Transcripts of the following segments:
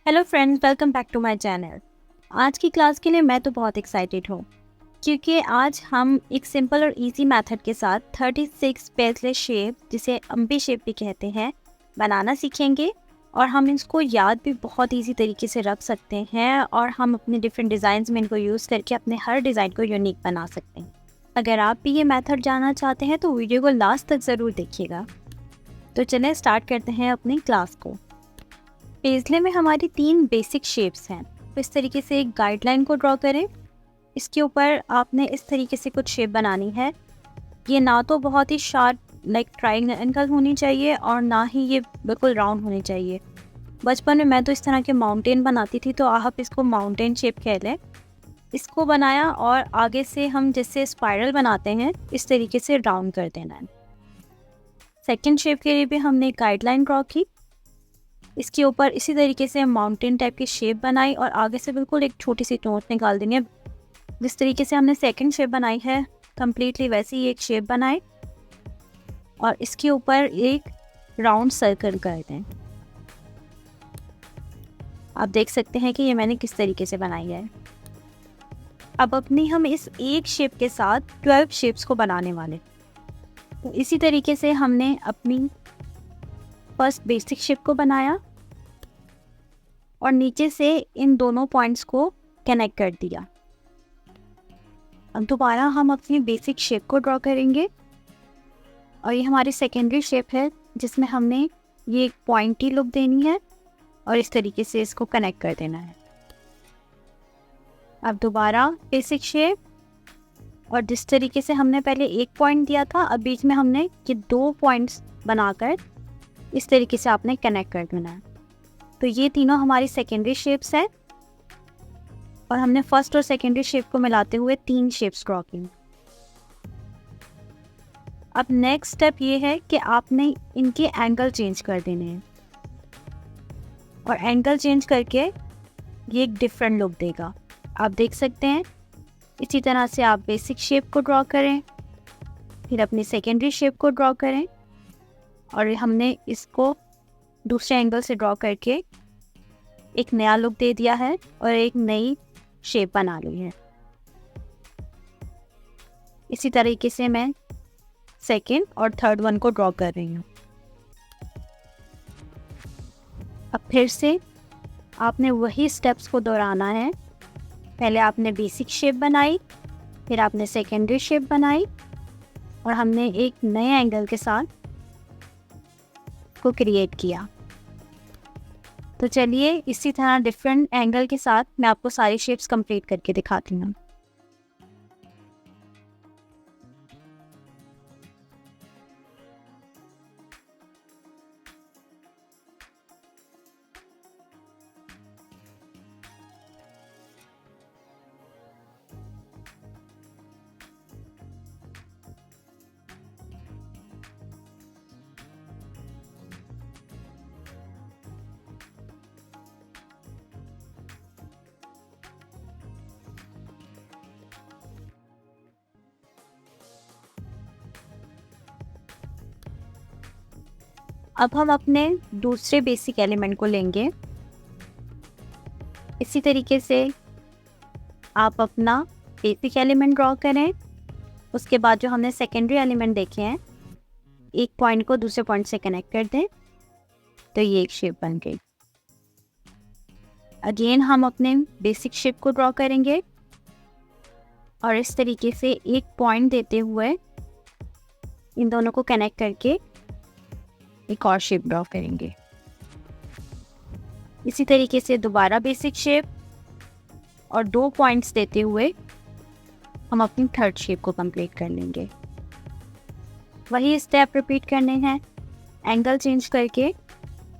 Hello friends, welcome back to my channel. आज की class के लिए मैं तो बहुत एक्साइटेड हूँ क्योंकि आज हम एक सिंपल और इजी मेथड के साथ 36 बेसलेस शेप, जिसे अम्बी शेप भी कहते हैं, बनाना सीखेंगे। और हम इसको याद भी बहुत इजी तरीके से रख सकते हैं और हम अपने डिफरेंट डिज़ाइंस में इनको यूज़ करके अपने हर डिज़ाइन को यूनिक बना सकते हैं। अगर आप भी ये मेथड जानना चाहते हैं तो वीडियो को लास्ट तक ज़रूर देखिएगा। तो चलें स्टार्ट करते हैं अपनी क्लास को। पेज़ले में हमारी 3 बेसिक शेप्स हैं। तो इस तरीके से एक गाइडलाइन को ड्रॉ करें। इसके ऊपर आपने इस तरीके से कुछ शेप बनानी है। ये ना तो बहुत ही शार्प लाइक ट्रायंगल होनी चाहिए और ना ही ये बिल्कुल राउंड होनी चाहिए। बचपन में मैं तो इस तरह के माउंटेन बनाती थी, तो आप इसको माउंटेन शेप कह लें। इसको बनाया और आगे से हम जैसे स्पाइरल बनाते हैं इस तरीके से राउंड कर देना है। सेकेंड शेप के लिए भी हमने गाइडलाइन ड्रॉ की। इसके ऊपर इसी तरीके से माउंटेन टाइप की शेप बनाई और आगे से बिल्कुल एक छोटी सी नोट निकाल देनी है। जिस तरीके से हमने सेकंड शेप बनाई है कम्प्लीटली वैसे ही एक शेप बनाए और इसके ऊपर एक राउंड सर्कल कर दें। आप देख सकते हैं कि ये मैंने किस तरीके से बनाई है। अब अपनी हम इस एक शेप के साथ 12 शेप्स को बनाने वाले। तो इसी तरीके से हमने अपनी फर्स्ट बेसिक शेप को बनाया और नीचे से इन दोनों पॉइंट्स को कनेक्ट कर दिया। अब दोबारा हम अपनी बेसिक शेप को ड्रॉ करेंगे और ये हमारी सेकेंडरी शेप है जिसमें हमने ये एक पॉइंटी लुक देनी है और इस तरीके से इसको कनेक्ट कर देना है। अब दोबारा बेसिक शेप और जिस तरीके से हमने पहले एक पॉइंट दिया था, अब बीच में हमने ये 2 पॉइंट्स बनाकर इस तरीके से आपने कनेक्ट कर देना है। तो ये तीनों हमारी सेकेंडरी शेप्स हैं और हमने फर्स्ट और सेकेंडरी शेप को मिलाते हुए 3 शेप्स ड्रॉ की। अब नेक्स्ट स्टेप ये है कि आपने इनके एंगल चेंज कर देने हैं और एंगल चेंज करके ये एक डिफरेंट लुक देगा। आप देख सकते हैं। इसी तरह से आप बेसिक शेप को ड्रॉ करें, फिर अपनी सेकेंडरी शेप को ड्रॉ करें और हमने इसको दूसरे एंगल से ड्रॉ करके एक नया लुक दे दिया है और एक नई शेप बना ली है। इसी तरीके से मैं सेकेंड और थर्ड वन को ड्रॉ कर रही हूँ। अब फिर से आपने वही स्टेप्स को दोहराना है। पहले आपने बेसिक शेप बनाई, फिर आपने सेकेंडरी शेप बनाई और हमने एक नए एंगल के साथ को क्रिएट किया। तो चलिए इसी तरह डिफरेंट एंगल के साथ मैं आपको सारी शेप्स कंप्लीट करके दिखाती हूँ। अब हम अपने दूसरे बेसिक एलिमेंट को लेंगे। इसी तरीके से आप अपना बेसिक एलिमेंट ड्रॉ करें। उसके बाद जो हमने सेकेंडरी एलिमेंट देखे हैं, एक पॉइंट को दूसरे पॉइंट से कनेक्ट कर दें तो ये एक शेप बन गई। अगेन हम अपने बेसिक शेप को ड्रॉ करेंगे और इस तरीके से एक पॉइंट देते हुए इन दोनों को कनेक्ट करके एक और शेप ड्रॉ करेंगे। इसी तरीके से दोबारा बेसिक शेप और 2 पॉइंट्स देते हुए हम अपनी थर्ड शेप को कंप्लीट कर लेंगे। वही स्टेप रिपीट करने हैं। एंगल चेंज करके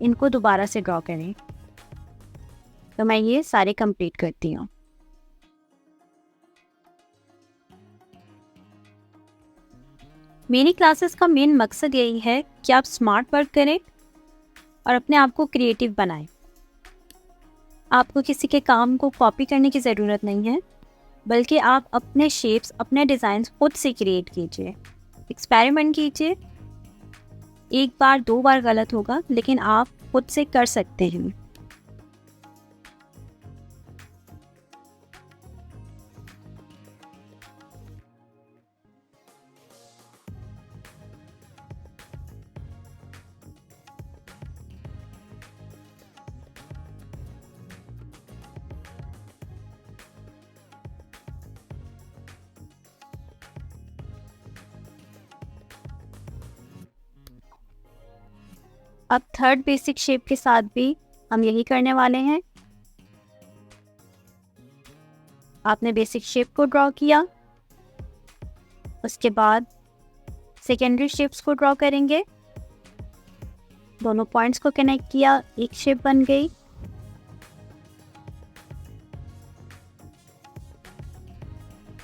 इनको दोबारा से ड्रॉ करें। तो मैं ये सारे कंप्लीट करती हूँ। मेरी क्लासेस का मेन मकसद यही है कि आप स्मार्ट वर्क करें और अपने आप को क्रिएटिव बनाएं। आपको किसी के काम को कॉपी करने की ज़रूरत नहीं है, बल्कि आप अपने शेप्स, अपने डिज़ाइंस खुद से क्रिएट कीजिए, एक्सपेरिमेंट कीजिए। 1 बार 2 बार गलत होगा, लेकिन आप खुद से कर सकते हैं। अब थर्ड बेसिक शेप के साथ भी हम यही करने वाले हैं। आपने बेसिक शेप को ड्रॉ किया, उसके बाद सेकेंडरी शेप्स को ड्रॉ करेंगे। दोनों पॉइंट्स को कनेक्ट किया, एक शेप बन गई।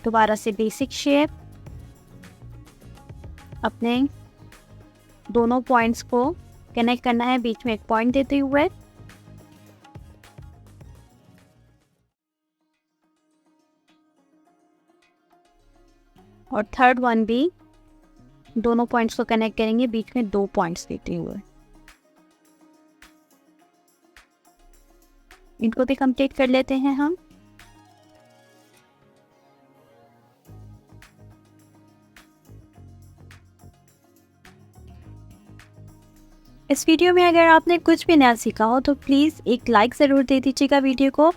दोबारा से बेसिक शेप, अपने दोनों पॉइंट्स को कनेक्ट करना है बीच में एक पॉइंट देते हुए। और थर्ड वन भी दोनों पॉइंट्स को कनेक्ट करेंगे बीच में 2 पॉइंट्स देते हुए। इनको भी कंप्लीट कर लेते हैं हम। इस वीडियो में अगर आपने कुछ भी नया सीखा हो तो प्लीज़ एक लाइक ज़रूर दे दीजिएगा वीडियो को,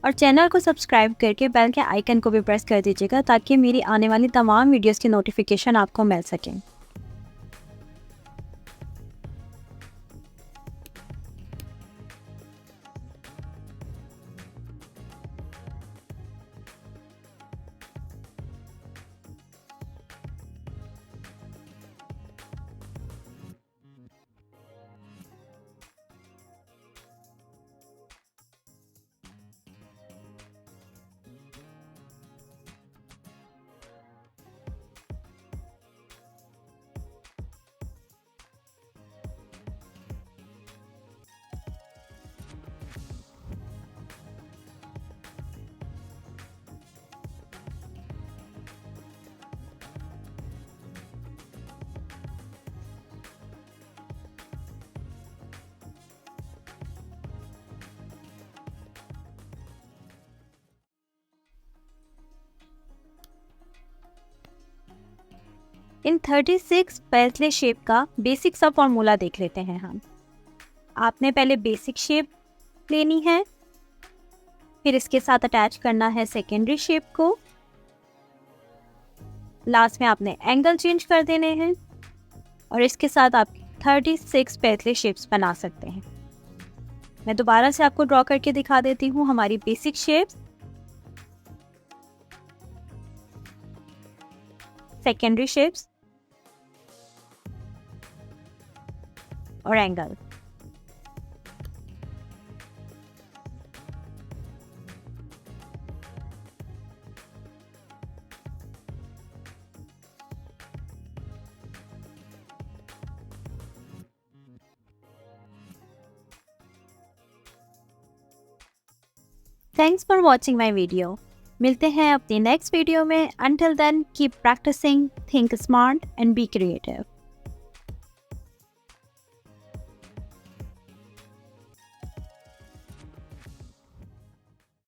और चैनल को सब्सक्राइब करके बेल के आइकन को भी प्रेस कर दीजिएगा ताकि मेरी आने वाली तमाम वीडियोस की नोटिफिकेशन आपको मिल सकें। इन 36 पेसले शेप का बेसिक सा फॉर्मूला देख लेते हैं हम। आपने पहले बेसिक शेप लेनी है, फिर इसके साथ अटैच करना है सेकेंडरी शेप को। लास्ट में आपने एंगल चेंज कर देने हैं और इसके साथ आप 36 पेसले शेप्स बना सकते हैं। मैं दोबारा से आपको ड्रॉ करके दिखा देती हूँ हमारी बेसिक शेप्स, सेकेंडरी शेप्स और angle. Thanks for watching my video. मिलते हैं अपनी नेक्स्ट वीडियो में। Until then, keep practicing, think smart and be creative.